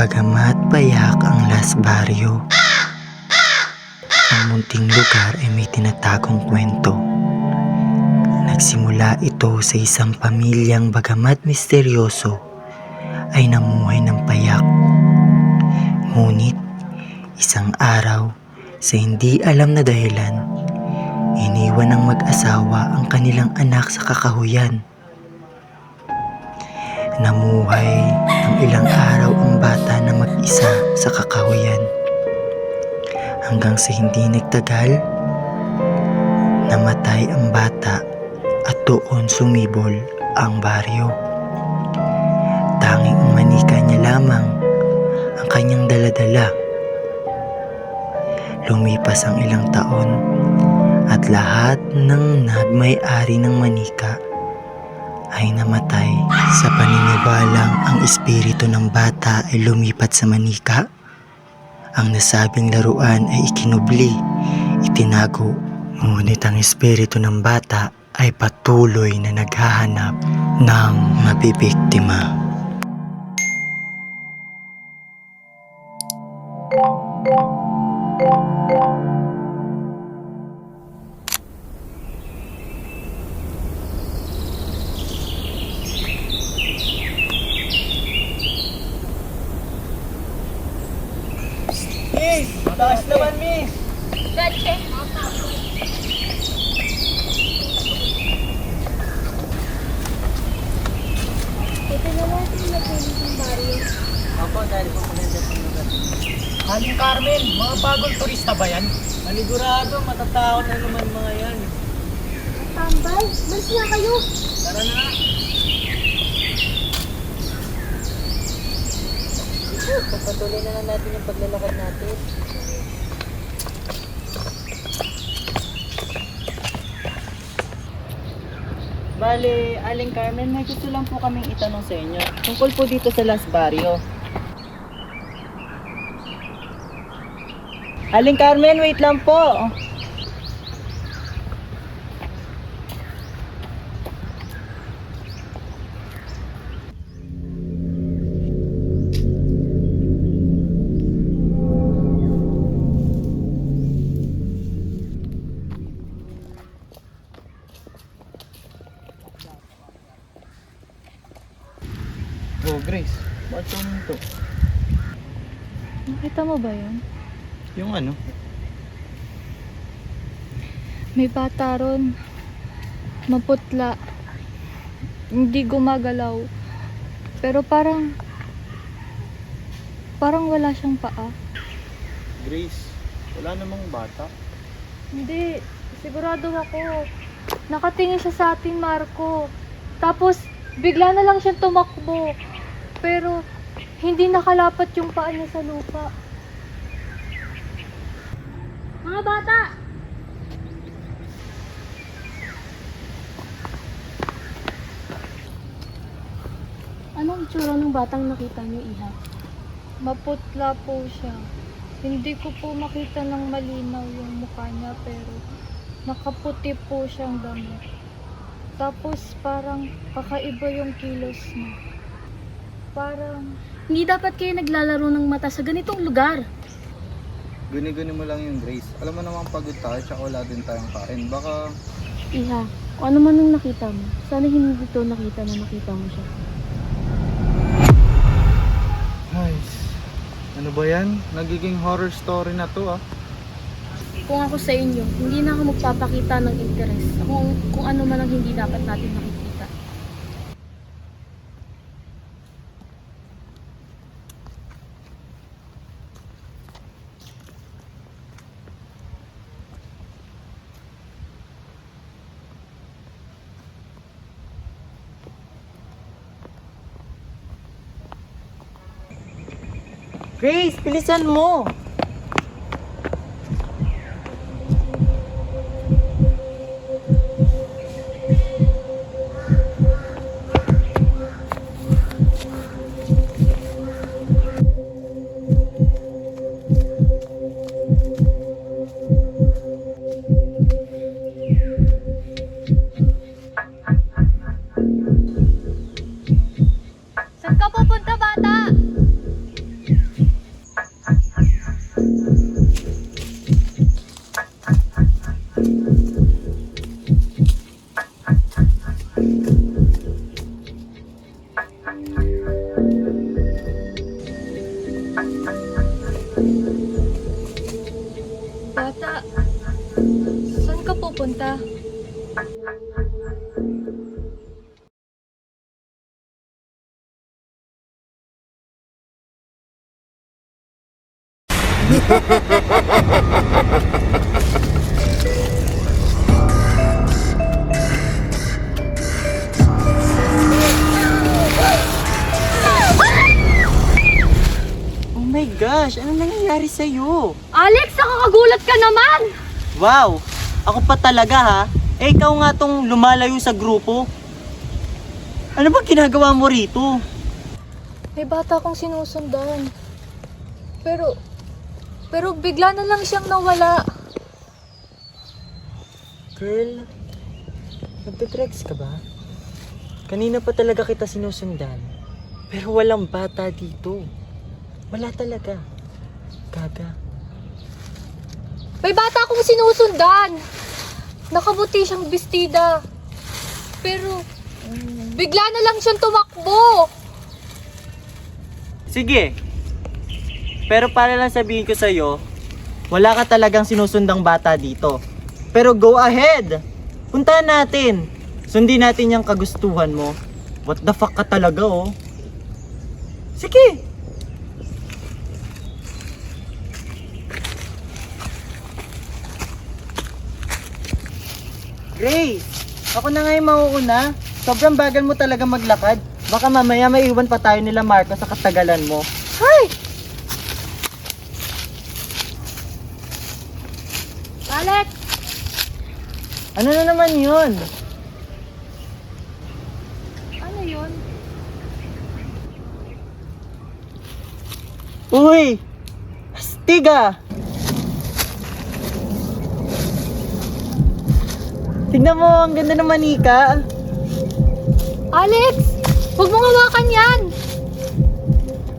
Bagamat payak ang Las Barrio, ang munting lugar ay may tinatagong kwento. Nagsimula ito sa isang pamilyang bagamat misteryoso ay namuhay ng payak. Ngunit isang araw, sa hindi alam na dahilan, iniwan ng mag-asawa ang kanilang anak sa kakahuyan. Namuhay ng ilang araw ang bata na mag-isa sa kakahuyan. Hanggang sa hindi nagtagal, namatay ang bata at doon sumibol ang baryo. Tanging ang manika niya lamang ang kanyang daladala. Lumipas ang ilang taon at lahat ng nagmay-ari ng manika ay namatay. Sa paniniwalang ang espiritu ng bata ay lumipat sa manika, ang nasabing laruan ay ikinubli, itinago. Ngunit ang espiritu ng bata ay patuloy na naghahanap ng mabibiktima. Miss! Taas naman, Miss! Gache. Ito na natin na ng baryo. Ako, dahil po maganda sa lugar. Aling Carmen, mga bagong turista ba yan? Manigurado, matatakot na naman mga yan. Tambay, malis na kayo. Tara na! Pagpatuloy na lang natin yung paglalakad natin. Bale, Aling Carmen, may gusto lang po kaming itanong sa inyo. Tungkol po dito sa Las Barrio. Aling Carmen, wait lang po. Oh, Grace, bakit to? Nakita mo ba yun? Yung ano? May bata ron. Maputla. Hindi gumagalaw. Pero parang wala siyang paa. Grace, wala namang bata. Hindi. Sigurado ako. Nakatingin siya sa atin, Marco. Tapos, bigla na lang siyang tumakbo. Pero, hindi nakalapat yung paa niya sa lupa. Mga bata! Anong tsura ng batang nakita niyo, Iha? Maputla po siya. Hindi ko po makita ng malinaw yung mukha niya, pero nakaputi po siyang damit. Tapos parang kakaiba yung kilos niya. Parang Hindi dapat kayo naglalaro ng mata sa ganitong lugar. Guni-guni mo lang yung Grace. Alam mo naman pagod tayo, tsaka wala din tayong kain. Baka Iha, kung ano man ang nakita mo, sana hindi ito nakita na nakita mo siya. Ay, ano ba yan? Nagiging horror story na to ah. Kung ako sa inyo, hindi na ako magpapakita ng interes kung ano man ang hindi dapat natin nakikita. Grace, bilisan mo! Saan ka pupunta, bata? Oh my gosh, ano nangyayari sa'yo? Alex, nakakagulat ka naman! Wow, ako pa talaga ha? Eh, ikaw nga tong lumalayo sa grupo. Ano ba ginagawa mo rito? May bata akong sinusundan. Pero bigla na lang siyang nawala. Girl, nagte-treks ka ba? Kanina pa talaga kita sinusundan. Pero walang bata dito. Wala talaga. Gaga. May bata akong sinusundan. Nakabuti siyang bestida. Pero bigla na lang siyang tumakbo. Sige. Pero para lang sabihin ko sa'yo, wala ka talagang sinusundang bata dito. Pero go ahead! Puntahan natin! Sundin natin yung kagustuhan mo. What the fuck ka talaga, oh? Sige! Grace! Ako na nga yung mauuna. Sobrang bagal mo talaga maglakad. Baka mamaya maiwan pa tayo nila Marco sa katagalan mo. Hay! Alex! Ano na naman yun? Ano yun? Uy! Astig ah! Tignan mo, ang ganda ng manika. Alex! Huwag mong hawakan yan!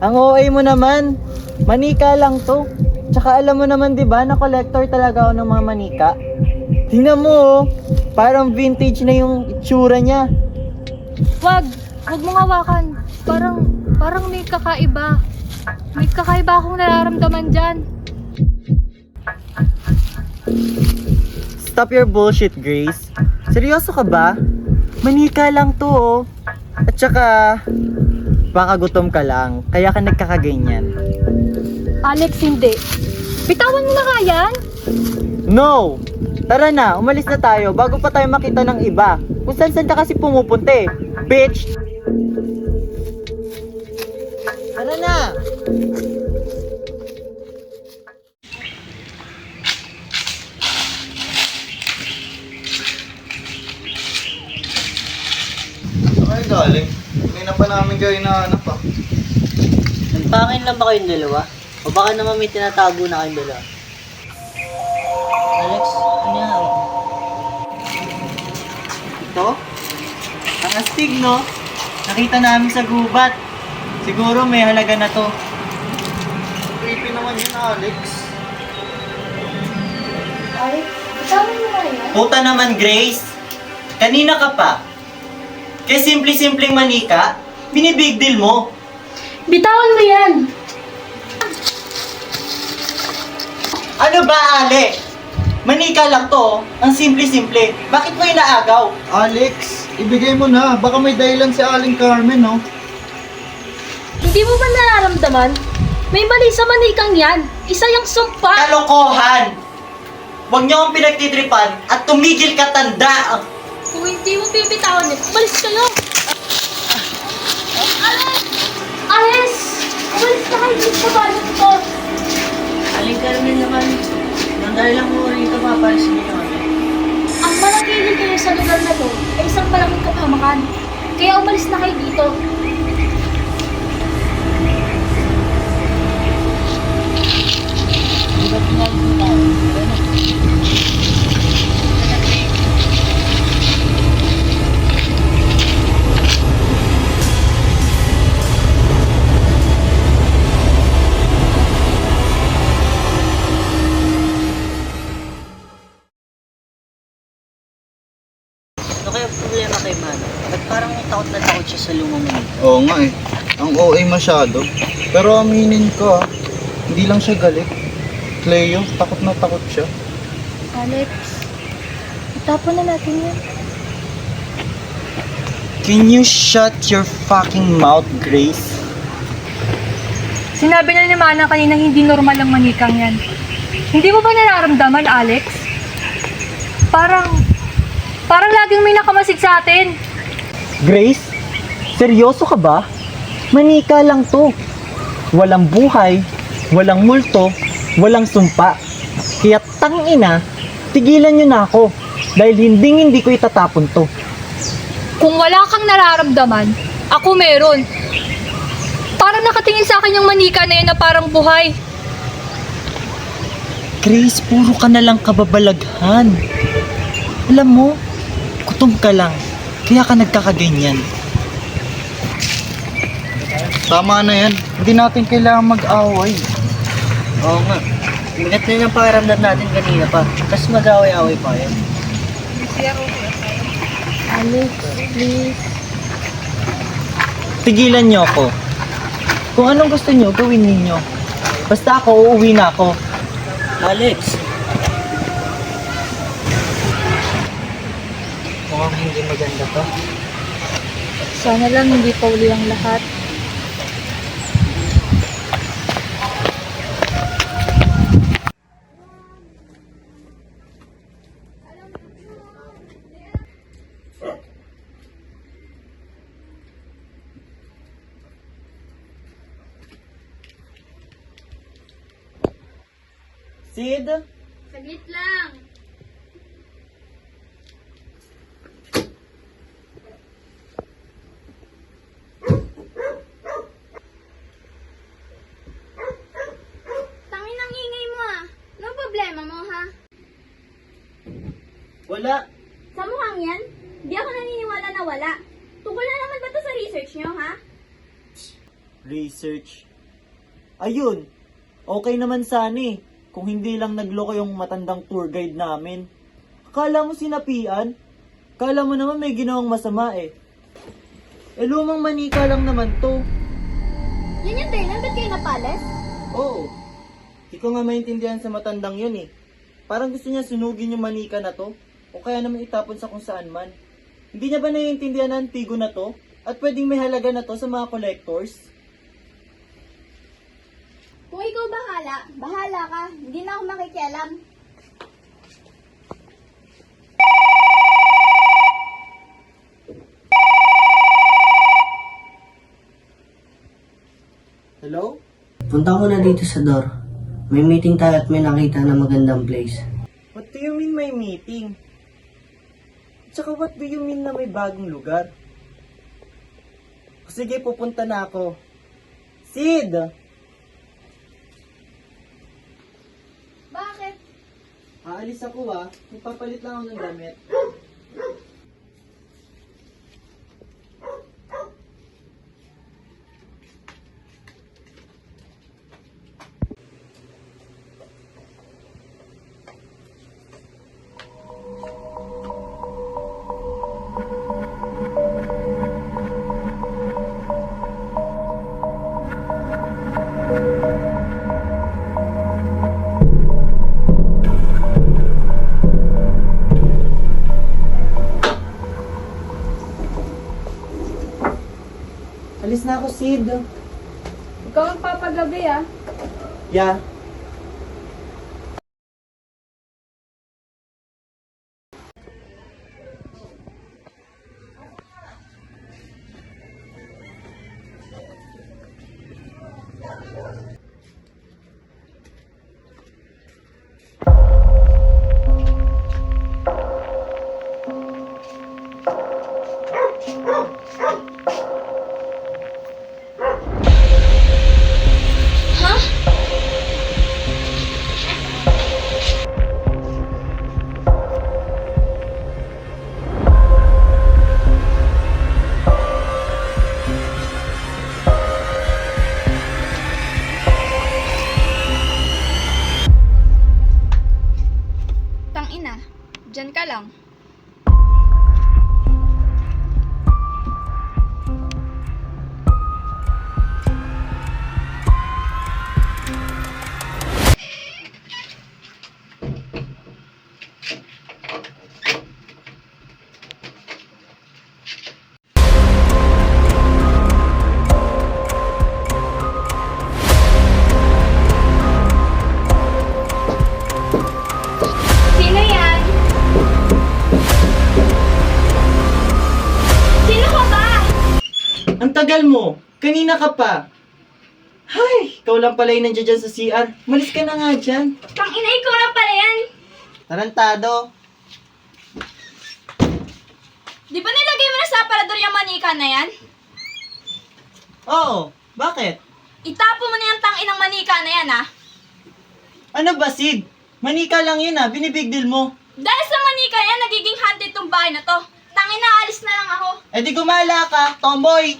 Ang OA mo naman. Manika lang to. Tsaka alam mo naman 'di ba na collector talaga ako ng mga manika. Tingnan mo, oh, parang vintage na yung itsura niya. Huwag mong hawakan. Parang may kakaiba. May kakaiba akong nararamdaman dyan. Stop your bullshit, Grace. Seryoso ka ba? Manika lang to, oh. At saka, baka gutom ka lang, kaya ka nagkakaganyan. Alex, hindi. Bitawan mo na nga yan. No! Tara na, umalis na tayo bago pa tayo makita ng iba. Kung saan ka kasi pumupunta eh. Bitch! Tara na! Ay, galing. Hindi na pa namin kayo hinahanap ah. Nagpangin lang ba kayong dalawa? O baka naman may tinatago na kayong dalawa? Alex, ano yung hawak mo? Ito? Ang astig, no? Nakita namin sa gubat. Siguro may halaga na to. Creepy naman yun, Alex. Alex, bitawan mo na yan. Puta naman, Grace. Kanina ka pa. Kaya simple-simpleng manika, binibig deal mo. Bitawan mo yan! Ano ba, Ale? Manika lang to, ang simple-simple. Bakit mo inaagaw? Alex, ibigay mo na. Baka may dahilan si Aling Carmen, no? Hindi mo ba nararamdaman? May mali sa manikang yan. Isa yung sumpa. Kalokohan! Huwag niyo akong pinagtitripan at tumigil ka, tanda! Kung hindi mo bibitawan yan, umalis kayo! Alex! Alex! Umalis ka kayo dito sa balong to! Aling Carmen naman, nandali lang mo rin ito papalis niyo yun. Ang manatili kayo sa lugar na to ay isang malaking kapamakan. Kaya umalis na kayo dito. Ano kaya problema kay Mano? Ba't parang takot na takot siya sa lumang manika? Oo nga eh. Ang OA masyado. Pero aminin ko ah, hindi lang siya galit. Cleo, takot na takot siya. Alex, itapon na natin yan. Can you shut your fucking mouth, Grace? Sinabi na ni Mana kanina hindi normal ang manikang yan. Hindi mo ba nararamdaman, Alex? Parang laging may nakamasid sa atin. Grace, seryoso ka ba? Manika lang to. Walang buhay, walang multo, walang sumpa. Kaya tangina, tigilan nyo na ako. Dahil hindi ko itatapon to. Kung wala kang nararamdaman, ako meron. Parang nakatingin sa akin yung manika na yun na parang buhay. Grace, puro ka na lang kababalaghan. Alam mo, gutom ka lang. Kaya ka nagkakaganyan. Tama na yan. Hindi natin kailangan mag-away. Oo nga. Bigat na yung pakiramdam natin kanina pa. Tapos mag-away-away pa yan. Alex, please. Tigilan nyo ako. Kung anong gusto nyo, gawin ninyo. Basta ako, uuwi na ako. Alex! Mukhang hindi maganda to. Sana lang hindi pa uli ang lahat. Sid? Saglit lang. Tangin ang ingay mo ah. Anong problema mo ha? Wala. Sa mukhang yan, di ako naniniwala na wala. Tungkol na naman ba to sa research nyo ha? Research. Ayun. Okay naman sana eh. Kung hindi lang nagloko yung matandang tour guide namin. Akala mo sinapian? Akala mo naman may ginawang masama eh. Lumang manika lang naman to. Yan yung dahilan, ba't kayo napales? Oo. Di ko nga maintindihan sa matandang yun eh. Parang gusto niya sunugin yung manika na to. O kaya naman itapon sa kung saan man. Hindi niya ba naiintindihan na antigo na to? At pwedeng may halaga na to sa mga collectors? Kung ikaw bahala ka. Hindi na ako makikialam. Hello? Punta ko na dito sa door. May meeting tayo at may nakita na magandang place. What do you mean may meeting? Tsaka what do you mean na may bagong lugar? Sige, pupunta na ako. Sid! Bakit? Aalis ako ah. Magpapalit lang ako ng damit. Alis na ako, Sid. Ikaw ang papagabi ah. Yeah. tagal mo. Kanina ka pa. Hay, ikaw lang pala yung nandiyan dyan sa CR. Malis ka na nga dyan. Tangina, ikaw na pala yan. Tarantado. Di ba nilagay mo na sa aparador yung manika na yan? Oo, bakit? Itapo mo na yung tanginang manika na yan, ha? Ano ba, Sid? Manika lang yun ah, binibig deal mo. Dahil sa manika yan, nagiging haunted tong bahay na to. Tangina, alis na lang ako. Eh di gumala ka, tomboy.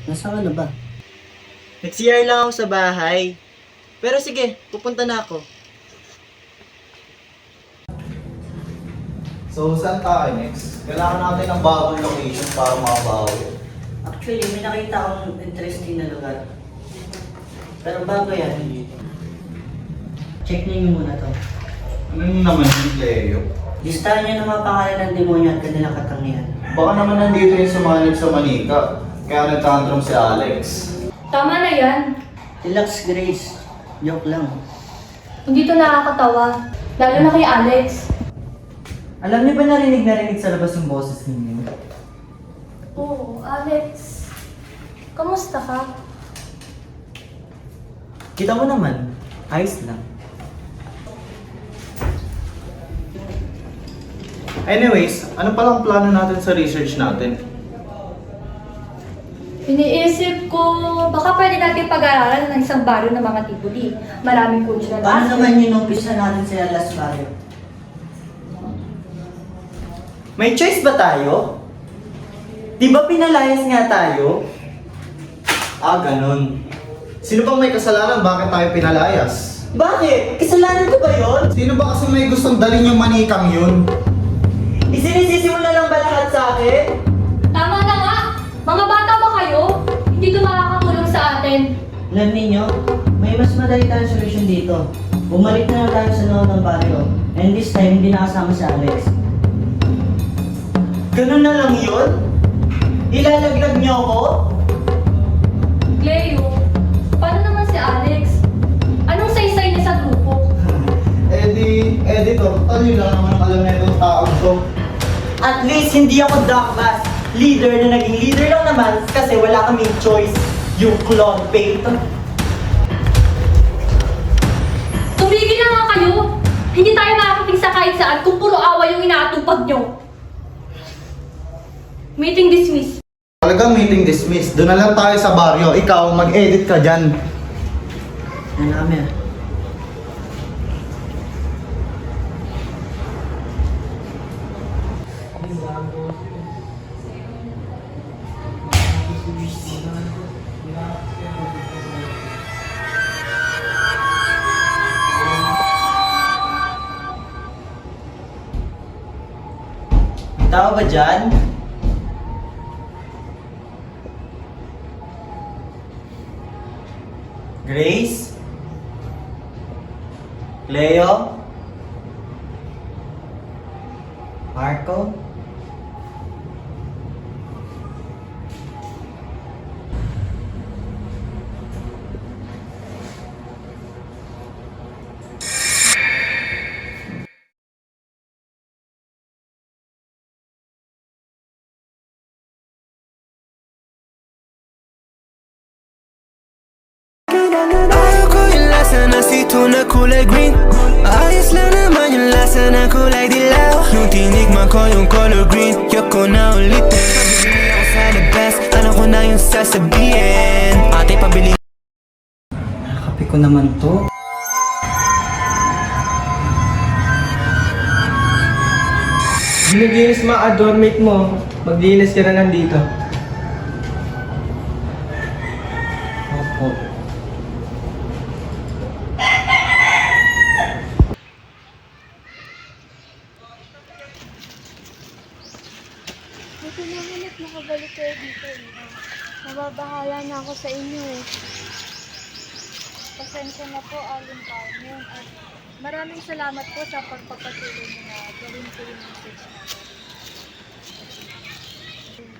Nasa ka na ba? Nag-CR lang ako sa bahay. Pero sige, pupunta na ako. So, saan tayo next? Kailangan natin ng bagong location para makabawi. Actually, may nakita akong interesting na lugar. Pero bago yan, check niyo muna to. Ano yun naman yung Leo? Listahan niyo ng mga pangalan ng demonyo at kanilang katangian. Baka naman nandito yung sumanib sa manika. Kaya nagtantrum si Alex. Tama na yan. Relax, Grace. Joke lang. Hindi to nakakatawa. Lalo na kay Alex. Alam niyo ba narinig sa labas yung boses ninyo? Oo, Alex. Kamusta ka? Kita mo naman, ayos lang. Anyways, ano palang plano natin sa research natin? Iniisip ko, baka pwede natin pag-aaralan ng isang baryo ng mga tibuli. Maraming cultural Paano asset. naman yung umpisa natin sa Las Barrio? May choice ba tayo? Di ba pinalayas nga tayo? Ah, ganun. Sino bang may kasalanan? Bakit tayo pinalayas? Bakit? Kasalanan ko ba yun? Sino ba kasi may gustong dalhin yung manikang yun? Isinisisi mo na lang ba lahat sa akin? Tama na nga! Mga bata ba kayo? Hindi to makakatulong sa atin. Alam ninyo, may mas madali tayong solusyon dito. Bumalik na lang tayo sa loob ng baryo. And this time, hindi nakasama si Alex. Ganun na lang yun? Ilalaglag niyo ako? Cleo, paano naman si Alex? Anong saysay niya sa grupo? Editor, ano lang naman ang alam na itong taong to? At least hindi ako Dakbas. Leader na naging leader lang naman kasi wala kaming choice. Yung clone paint. Tumigil na nga kayo! Hindi tayo makakating sa kahit saan kung puro away yung inaatupag nyo. Meeting dismissed. Talagang meeting dismissed. Doon na lang tayo sa baryo. Ikaw, mag-edit ka dyan. Ano kami? May tao ba dyan? Grace? Leo? Marco? Ayoko yung lasa na sito na kulay green. Ayos lang naman yung lasa na kulay dilaw. Nung tinikman ko yung color green, yoko na ulitin. Pabili ako sa the best, alam ko na yung sasabihin. Ate, pabili. Kape ko naman to. Giniginis mga adornmate mo, maglinis ka na nandito. Opo. Buti naman at nakabalik kayo dito. Nababahala na ako sa inyo. Pasensya na po, Aling Carmen. At maraming salamat po sa pagpapatuloy niyo na gawin ko yung message natin.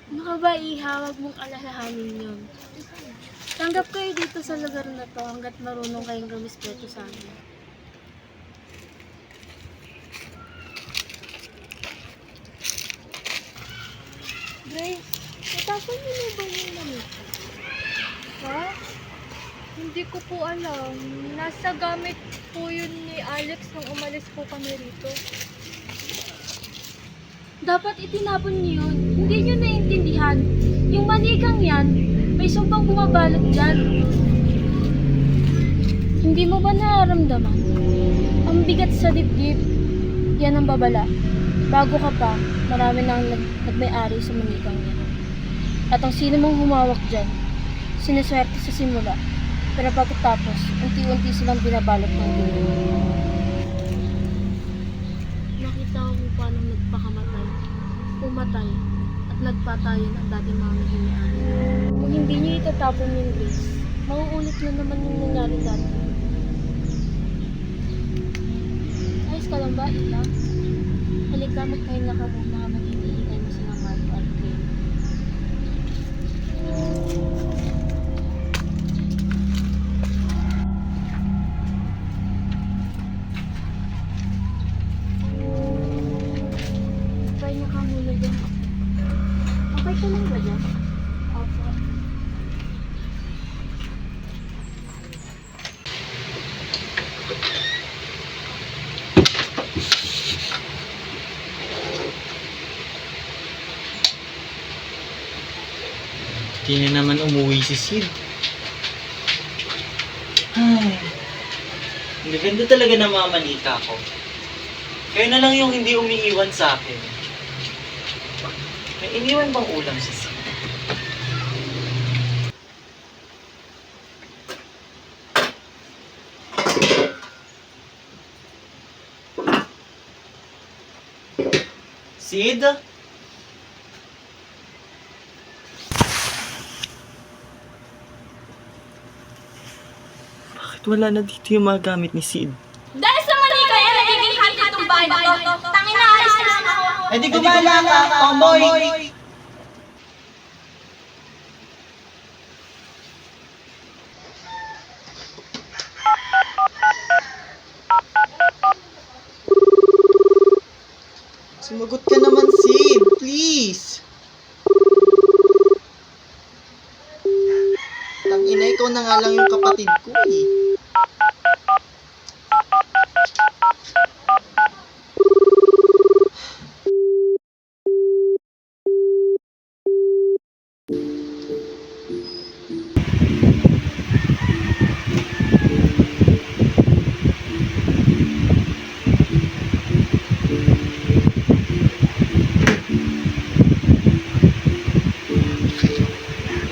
Ano ka ba, Iha? Huwag mong alalahanin yun. Tanggap kayo dito sa lugar na to hanggat marunong kayong rumispeto sa amin. Grace, natapon niyo na ba yung lamig? Ha? Hindi ko po alam. Nasa gamit po yun ni Alex nung umalis po kami rito. Dapat itinapon niyo yun. Hindi niyo naiintindihan. Yung manigang yan, may sumpang bumabalot dyan. Hindi mo ba nararamdaman? Ang bigat sa dibdib. Yan ang babala. Bago ka pa, marami nang nagmay-ari sa manigang yan. At ang sino mong humawak dyan, sineswerte sa simula. Pero pagkatapos, unti-unti silang binabalot ng gulo. Nakita ko kung paano nagpakamatay, pumatay, at nagpatayan ang dating mga naging-ari. Kung hindi niyo itatapon yung Grace, mauulit na naman yung nangyari dati. Ayos ka lang ba, Ila? Halika, magpahinga ka muna habang hinihintay mo sila Marco at Clay. Pahinga ka muna dyan. Okay ka lang ba dyan? Opo. Hindi na naman umuwi si Sid. Ay, ang ganda talaga ng mga manika ko. Kayo na lang yung hindi umiiwan sa akin. May iniwan bang ulam si Sid? Sid? Bakit wala na dito yung mga gamit ni Sid? Dahil sa manika yan, nagiging haunted tong bahay na to. Tangin na, alis na lang ako. Eh di gumala ka, tomboy! Sumagot ka naman, Sid. Please. Tangina, ikaw na nga lang yung kapatid ko eh.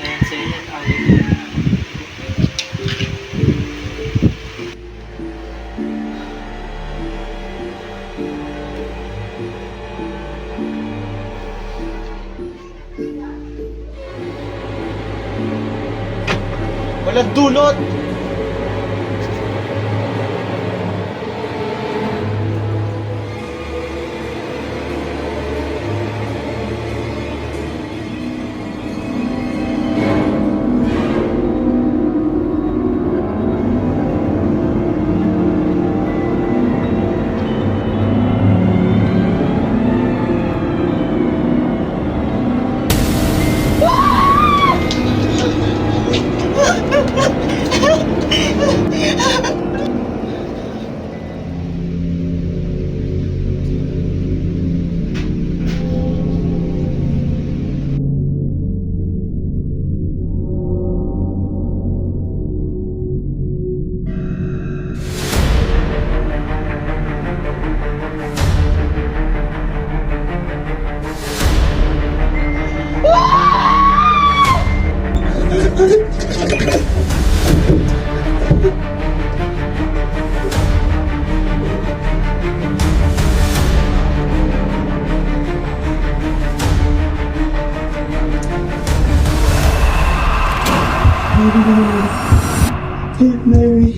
Ayan, sa'yo yan, Ali. Walang dulot! Mary.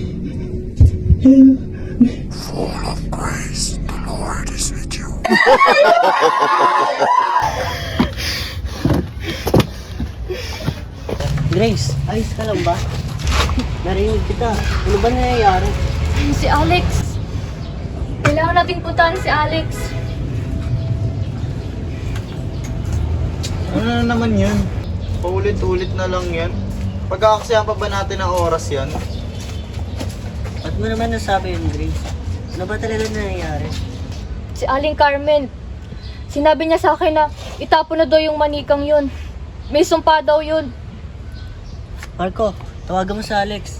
Grace, ayos ka lang ba? Narinig kita. Ano ba nangyayari? Si Alex. Kailangan nating puntahan si Alex. Ano na naman yun? Paulit-ulit na lang yan. Pagkakasayan pa ba natin ang oras yan? Ba't mo naman nasabi yun, Grace? Ano ba talaga nangyayari? Si Aling Carmen. Sinabi niya sa akin na itapon na daw yung manikang yun. May sumpa daw yun. Marco, tawagan mo sa Alex.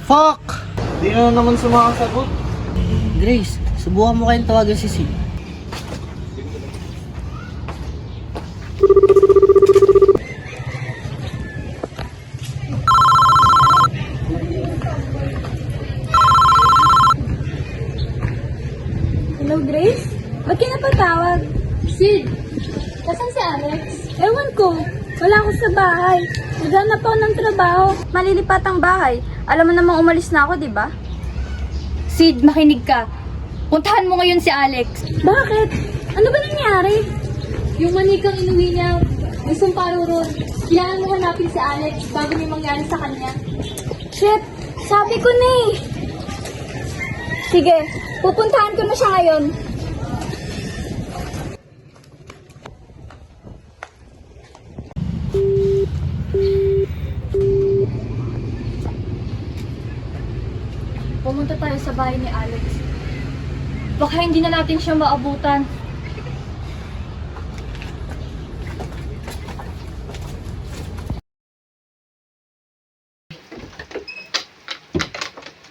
Fuck! Di na naman sumasagot. Grace, subukan mo kayong tawagan si Sid. Hello, Grace? Ba't ka napatawag? Sid, nasan si Alex? Ewan ko. Wala ako sa bahay. Naghanap ako ng trabaho. Malilipat ang bahay. Alam mo namang umalis na ako, di ba? Sid, makinig ka. Puntahan mo ngayon si Alex. Bakit? Ano ba nangyari? Yung manikang inuwi niya, may sumparo ron. Kailangan mo hanapin si Alex bago may mangyari sa kanya. Shit! Sabi ko na eh. Sige, pupuntahan ko na siya ngayon. Pumunta tayo sa bahay ni Alex. Baka hindi na natin siya maabutan.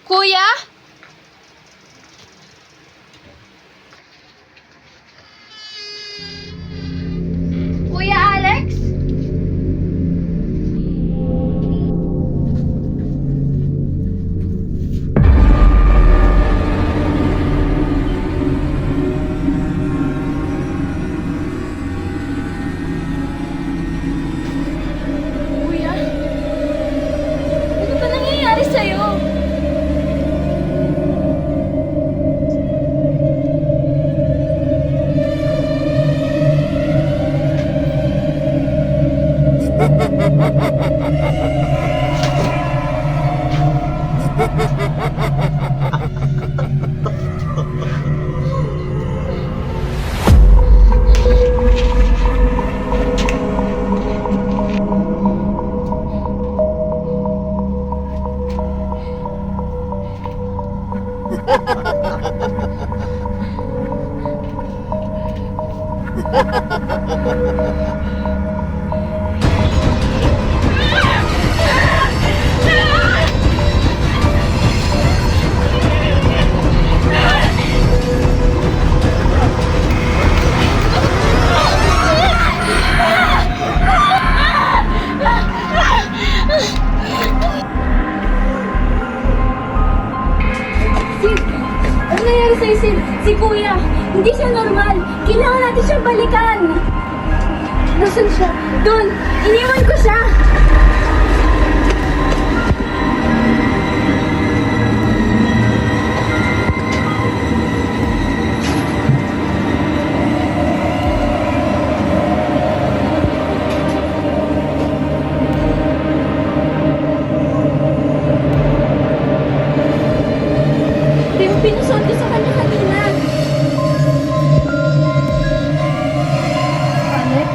Kuya? Kuya Alex? Kuya? Ano ba nangyayari sa'yo? Ano nangyari sa'yo, Sid? Si Kuya, hindi siya normal. Kailangan natin siyang balikan. Nasaan siya? Doon! Iniwan ko siya! Ito yung pinusuot ko sa kanya kanina. Alex?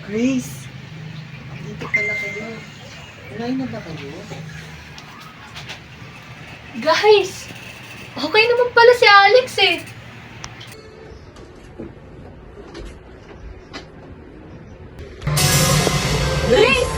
Grace! Dito pala kayo. Kumain na ba kayo? Guys! Okay naman pala si Alex eh. Grace!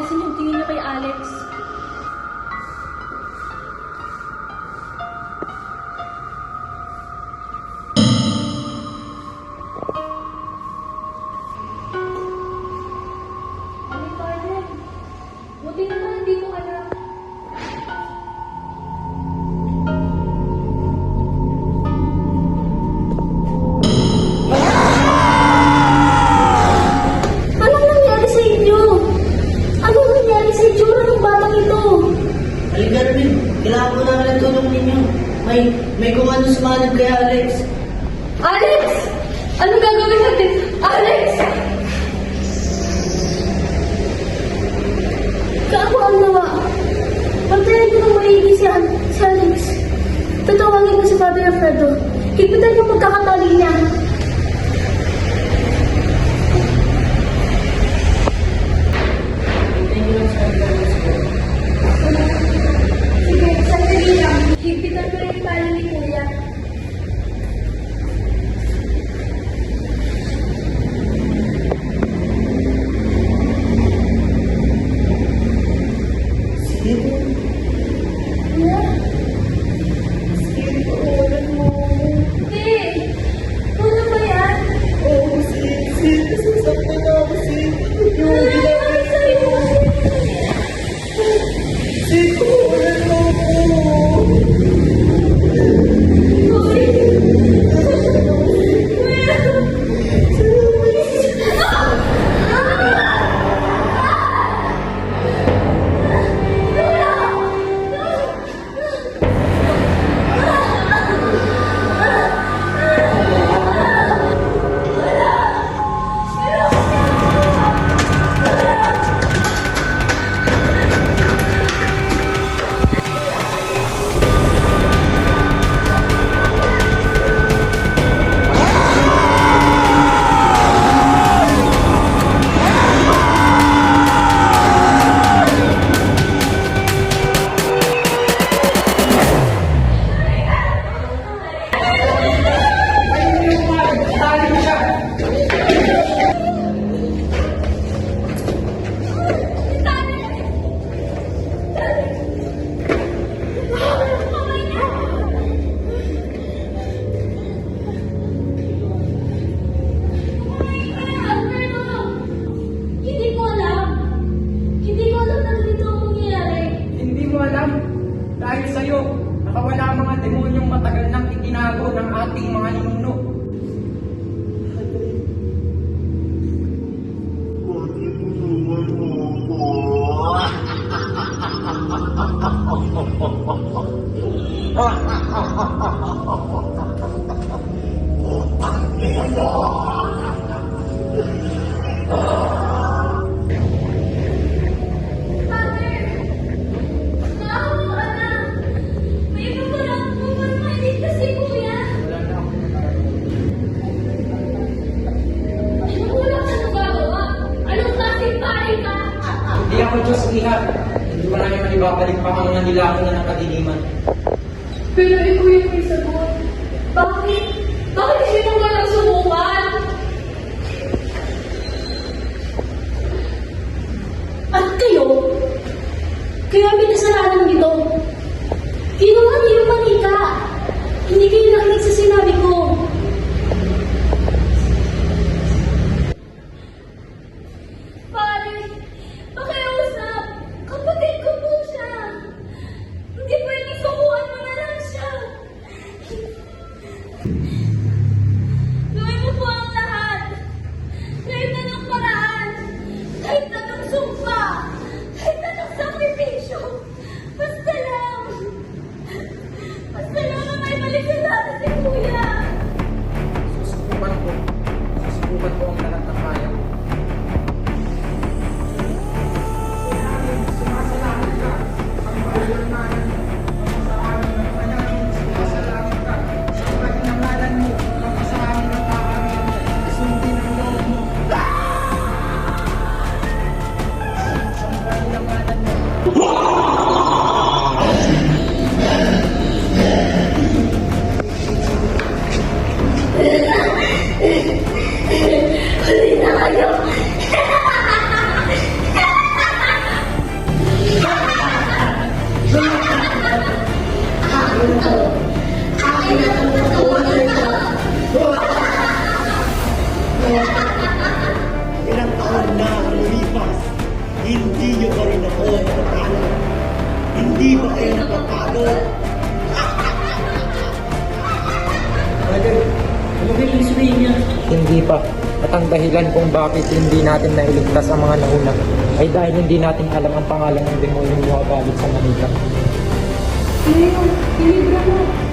paalisin yung tingin niyo kay Alex. Aling Carmen, buti naman nandito ka na. Anong nangyari sa inyo? Anong nangyari sa itsura ng batang ito? Aling Carmen, kailangan mo namin ang tulong ninyo. May kumano sumanod kay Alex. Alex! Ano gagawin natin? Alex! Kaako ang nawa. Pagtayan ko ng maigi si Alex. Tatawagin mo si Father Alfredo. Higpitan yung pagkakatali niya. Sige, sandali lang. Higpitan ko rin yung pala ni Kuya. Hey! Ano ba yan? Oo, sis. Sasaktan na ako, sis. Ano nangyari sa'yo? Sis, wala na ako. Hindi mo alam. Dahil sa'yo, nakawala ang mga demonyong matagal nang itinago ng ating mga ninuno. Hindi ako Diyos Iha. Hindi ko namin malibabalik pa ang nanilangin na ng kadiliman. Pero ikaw yung may sagot. Bakit? Bakit hindi mo walang subukan? At kayo? Kaya pinasalanan nito. Kinuha niyo yung manika. Hindi kayo nakinig sa sinabi ko. Pare, pakiusap. Kapatid ko po siya. Hindi pwedeng subukan mo na lang siya. Gawin mo po ang lahat. Kahit anong paraan. Kahit anong sumpa. Kahit anong sakripisyo. Basta lang. Basta lang na may balik sa dati si Kuya. hindi nyo pa rin ako napapalo. Hindi ba kayo napapalo? Brother, ano ba yung sabihin niya? Hindi pa. At ang dahilan kung bakit hindi natin nailigtas ang mga nauna ay dahil hindi natin alam ang pangalan ng demonyong bumabalik sa Manika. Ngayon, tinibra mo.